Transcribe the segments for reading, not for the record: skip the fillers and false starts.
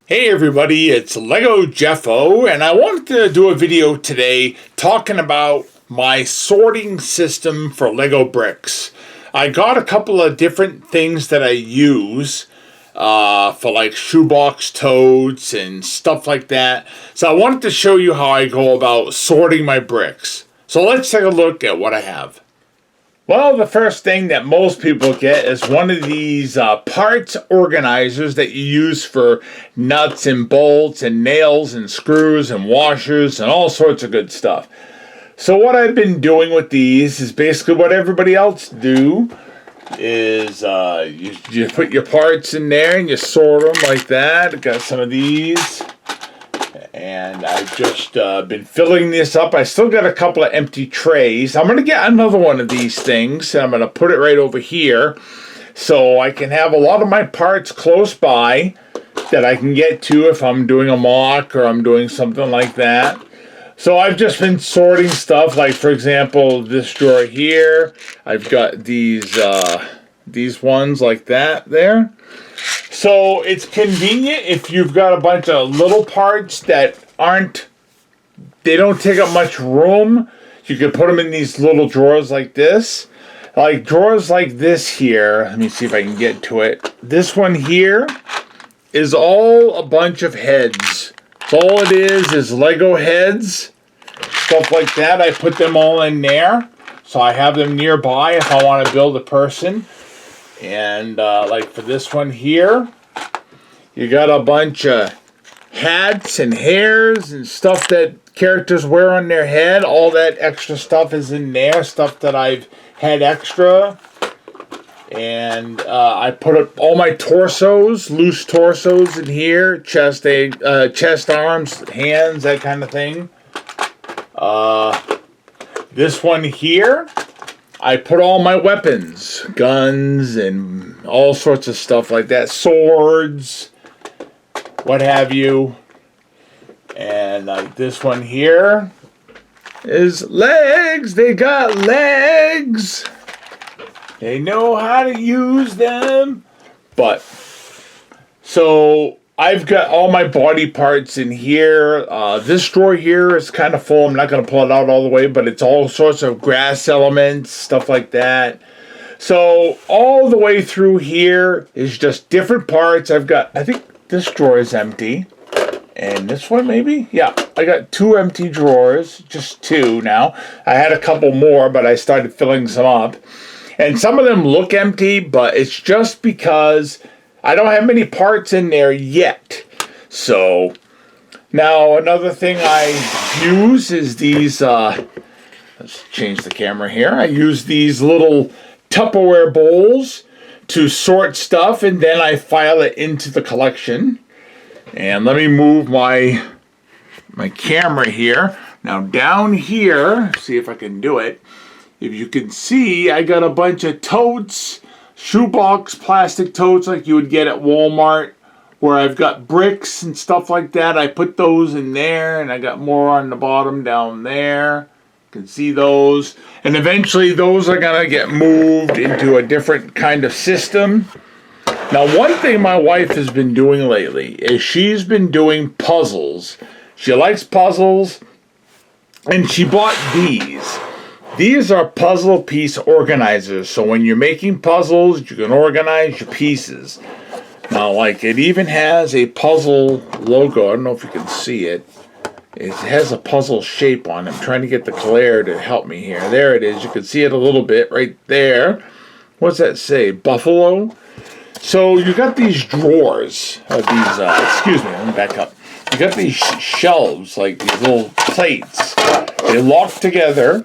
Hey everybody, it's Lego Jeffo, and I wanted to do a video today talking about my sorting system for Lego bricks. I got a couple of different things that I use for like shoebox totes and stuff like that. So I wanted to show you how I go about sorting my bricks. So let's take a look at what I have. Well, the first thing that most people get is one of these parts organizers that you use for nuts and bolts and nails and screws and washers and all sorts of good stuff. So what I've been doing with these is basically what everybody else do is you put your parts in there and you sort them like that. I've got some of these. And I've just been filling this up. I still got a couple of empty trays. I'm going to get another one of these things, and I'm going to put it right over here so I can have a lot of my parts close by that I can get to if I'm doing a mock or I'm doing something like that. So I've just been sorting stuff, like for example, this drawer here. I've got these ones like that there. So it's convenient if you've got a bunch of little parts that they don't take up much room. You can put them in these little drawers like this. Like drawers like this here. Let me see if I can get to it. This one here is all a bunch of heads. So all it is Lego heads. Stuff like that. I put them all in there. So I have them nearby if I want to build a person. And like for this one here, you got a bunch of hats and hairs and stuff that characters wear on their head. All that extra stuff is in there, stuff that I've had extra. And I put up all my torsos, loose torsos in here, chest, arms, hands, that kind of thing. This one here, I put all my weapons, guns, and all sorts of stuff like that. Swords, what have you. And like this one here is legs. They got legs. They know how to use them. But, so I've got all my body parts in here. This drawer here is kind of full. I'm not going to pull it out all the way, but it's all sorts of grass elements, stuff like that. So all the way through here is just different parts. I've got, I think this drawer is empty. And this one maybe? Yeah, I got 2 empty drawers, just 2 now. I had a couple more, but I started filling some up. And some of them look empty, but it's just because I don't have many parts in there yet. So, now another thing I use is these, let's change the camera here. I use these little Tupperware bowls to sort stuff, and then I file it into the collection. And let me move my camera here. Now down here, see if I can do it. If you can see, I got a bunch of totes, shoebox plastic totes like you would get at Walmart, where I've got bricks and stuff like that. I put those in there, and I got more on the bottom down there. You can see those. And eventually those are going to get moved into a different kind of system. Now, one thing my wife has been doing lately is she's been doing puzzles. She likes puzzles, and she bought these. These are puzzle piece organizers, so when you're making puzzles, you can organize your pieces. Now, like, it even has a puzzle logo. I don't know if you can see it. It has a puzzle shape on it. I'm trying to get the glare to help me here. There it is. You can see it a little bit right there. What's that say? Buffalo? So you got these drawers, excuse me, let me back up. You got these shelves, like these little plates. They lock together.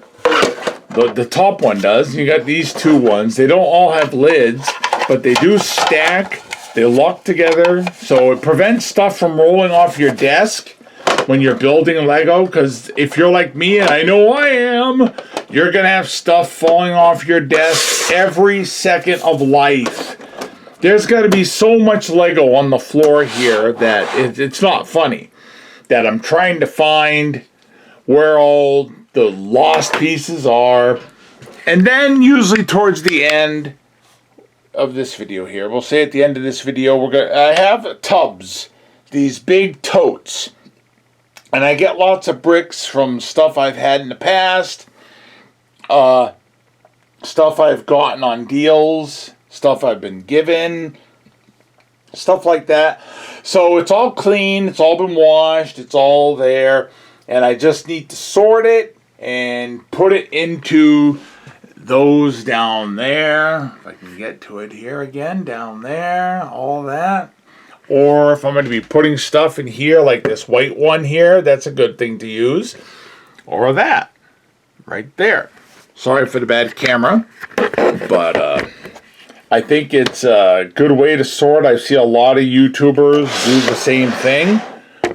The top one does. You got these 2 ones. They don't all have lids, but they do stack. They lock together, so it prevents stuff from rolling off your desk when you're building Lego, because if you're like me, and I know I am, you're going to have stuff falling off your desk every second of life. There's got to be so much Lego on the floor here that it's not funny. That I'm trying to find where all the lost pieces are. And then usually towards the end of this video here, we'll say at the end of this video, I have tubs. these big totes. And I get lots of bricks from stuff I've had in the past, stuff I've gotten on deals, stuff I've been given, stuff like that. So it's all clean, it's all been washed, it's all there, and I just need to sort it and put it into those down there. If I can get to it here again, down there, all that. Or if I'm going to be putting stuff in here, like this white one here, that's a good thing to use. Or that, right there. Sorry for the bad camera, but I think it's a good way to sort. I see a lot of YouTubers do the same thing,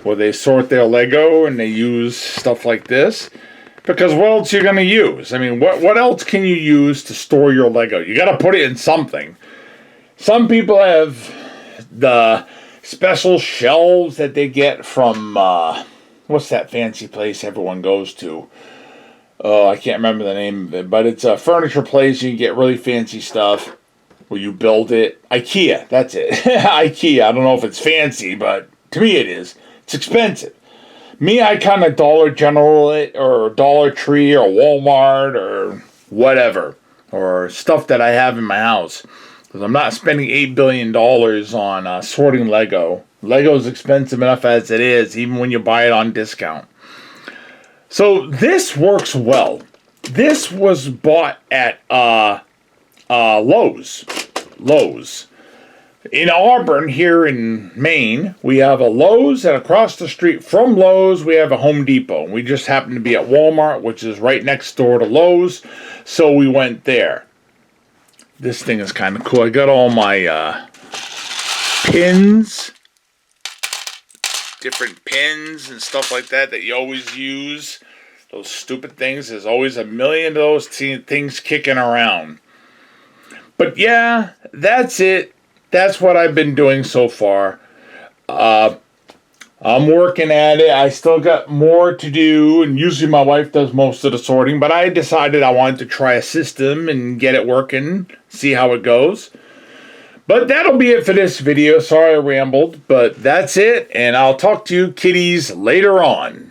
where they sort their Lego and they use stuff like this. Because what else are you going to use? I mean, what else can you use to store your Lego? You got to put it in something. Some people have the special shelves that they get from, what's that fancy place everyone goes to? Oh, I can't remember the name of it, but it's a furniture place. You can get really fancy stuff where you build it. IKEA, that's it. IKEA, I don't know if it's fancy, but to me it is. It's expensive. Me, I kind of Dollar General it, or Dollar Tree, or Walmart, or whatever, or stuff that I have in my house. Because I'm not spending $8 billion on sorting Lego. Lego's expensive enough as it is, even when you buy it on discount. So this works well. This was bought at Lowe's. In Auburn, here in Maine, we have a Lowe's, and across the street from Lowe's, we have a Home Depot. We just happened to be at Walmart, which is right next door to Lowe's, so we went there. This thing is kind of cool. I got all my pins, different pins and stuff like that you always use. Those stupid things. There's always a million of those things kicking around. But yeah, that's it. That's what I've been doing so far. I'm working at it. I still got more to do, and usually my wife does most of the sorting, but I decided I wanted to try a system and get it working, see how it goes. But that'll be it for this video. Sorry I rambled, but that's it, and I'll talk to you kitties later on.